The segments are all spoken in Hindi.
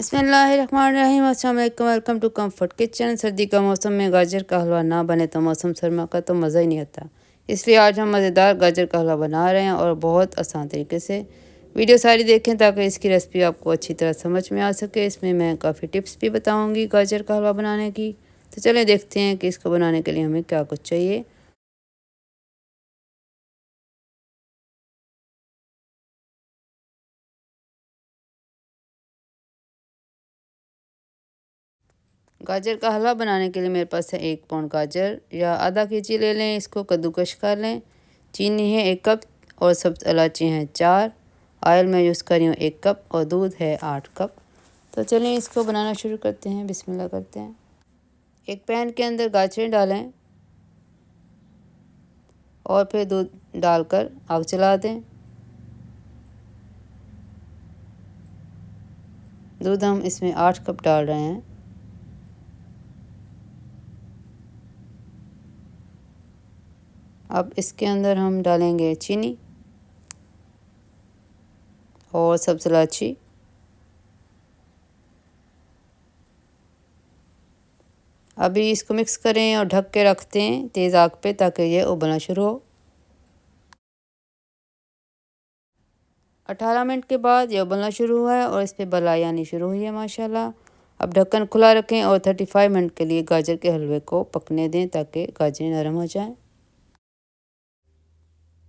बिस्मिल्लाहिर्रहमानिर्रहीम। अस्सलाम वालेकुम। Welcome to Comfort Kitchen. सर्दी का मौसम में गाजर का हलवा ना बने तो मौसम सरमा का तो मज़ा ही नहीं आता। इसलिए आज हम मज़ेदार गाजर का हलवा बना रहे हैं और बहुत आसान तरीके से। वीडियो सारी देखें ताकि इसकी रेसिपी आपको अच्छी तरह समझ में आ सके। इसमें मैं काफ़ी टिप्स भी बताऊँगी गाजर का हलवा बनाने की। तो चलें देखते हैं कि इसको बनाने के लिए हमें क्या कुछ चाहिए। गाजर का हलवा बनाने के लिए मेरे पास है 1 पाउंड गाजर या आधा केजी ले लें। इसको कद्दूकश कर लें। चीनी है 1 कप और सब्ज़ इलायची हैं 4। ऑयल मैं यूज़ कर रही हूँ 1 कप और दूध है 8 कप। तो चलें इसको बनाना शुरू करते हैं। बिस्मिल्लाह करते हैं। एक पैन के अंदर गाजरें डालें और फिर दूध डालकर आग चला दें। दूध हम इसमें 8 कप डाल रहे हैं। अब इसके अंदर हम डालेंगे चीनी और सब्ज़ इलायची। अभी इसको मिक्स करें और ढक के रख दें तेज़ आग पे ताकि ये उबलना शुरू हो। 18 मिनट के बाद ये उबलना शुरू हुआ है और इस पर बलाई आनी शुरू हुई है माशाल्लाह। अब ढक्कन खुला रखें और 35 मिनट के लिए गाजर के हलवे को पकने दें ताकि गाजरें नरम हो जाएं।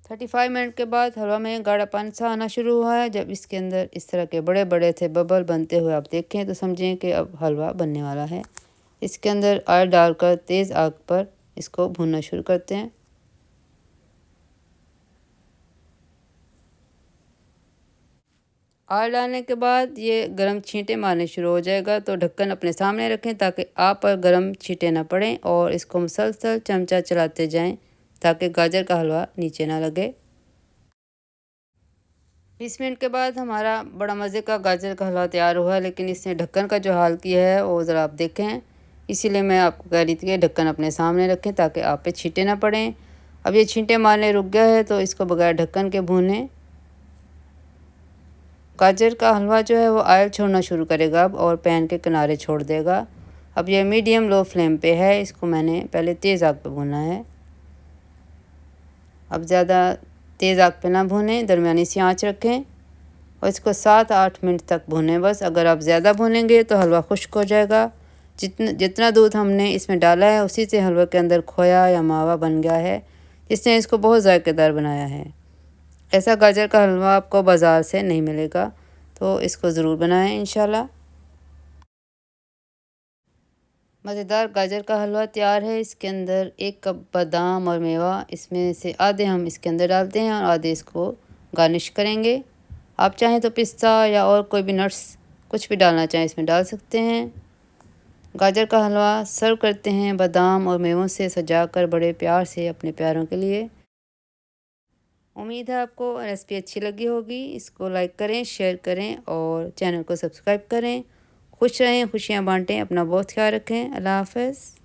35 मिनट के बाद हलवा में गाढ़ापन सा आना शुरू हुआ है। जब इसके अंदर इस तरह के बड़े बड़े से बबल बनते हुए आप देखें तो समझें कि अब हलवा बनने वाला है। इसके अंदर ऑयल डालकर तेज़ आग पर इसको भूनना शुरू करते हैं। ऑयल डालने के बाद ये गरम छींटे मारने शुरू हो जाएगा तो ढक्कन अपने सामने रखें ताकि आप पर गरम छींटे ना पड़ें और इसको मुसलसल चमचा चलाते जाएं ताकि गाजर का हलवा नीचे ना लगे। 20 मिनट के बाद हमारा बड़ा मज़े का गाजर का हलवा तैयार हुआ है, लेकिन इसने ढक्कन का जो हाल किया है वो ज़रा आप देखें। इसीलिए मैं आपको कह रही थी कि ढक्कन अपने सामने रखें ताकि आप पे छींटे ना पड़ें। अब ये छींटे मारने रुक गया है तो इसको बगैर ढक्कन के भूनें। गाजर का हलवा जो है वो ऑयल छोड़ना शुरू करेगा अब और पैन के किनारे छोड़ देगा। अब ये मीडियम लो फ्लेम पे है। इसको मैंने पहले तेज़ आग पे भूना है। अब ज़्यादा तेज़ आग पे ना भूनें, दरमियानी सी आंच रखें और इसको 7-8 मिनट तक भूनें बस। अगर आप ज़्यादा भूनेंगे तो हलवा खुश्क हो जाएगा। जितना दूध हमने इसमें डाला है उसी से हलवे के अंदर खोया या मावा बन गया है, जिसने इसको बहुत ज़ायकेदार बनाया है। ऐसा गाजर का हलवा आपको बाज़ार से नहीं मिलेगा, तो इसको ज़रूर बनाएं इंशाल्लाह। मज़ेदार गाजर का हलवा तैयार है। इसके अंदर 1 कप बादाम और मेवा, इसमें से आधे हम इसके अंदर डालते हैं और आधे इसको गार्निश करेंगे। आप चाहें तो पिस्ता या और कोई भी नट्स कुछ भी डालना चाहें इसमें डाल सकते हैं। गाजर का हलवा सर्व करते हैं बादाम और मेवों से सजाकर बड़े प्यार से अपने प्यारों के लिए। उम्मीद है आपको रेसिपी अच्छी लगी होगी। इसको लाइक करें, शेयर करें और चैनल को सब्सक्राइब करें। खुश रहें, खुशियाँ बांटें। अपना बहुत ख्याल रखें। अल्लाह हाफ़िज़।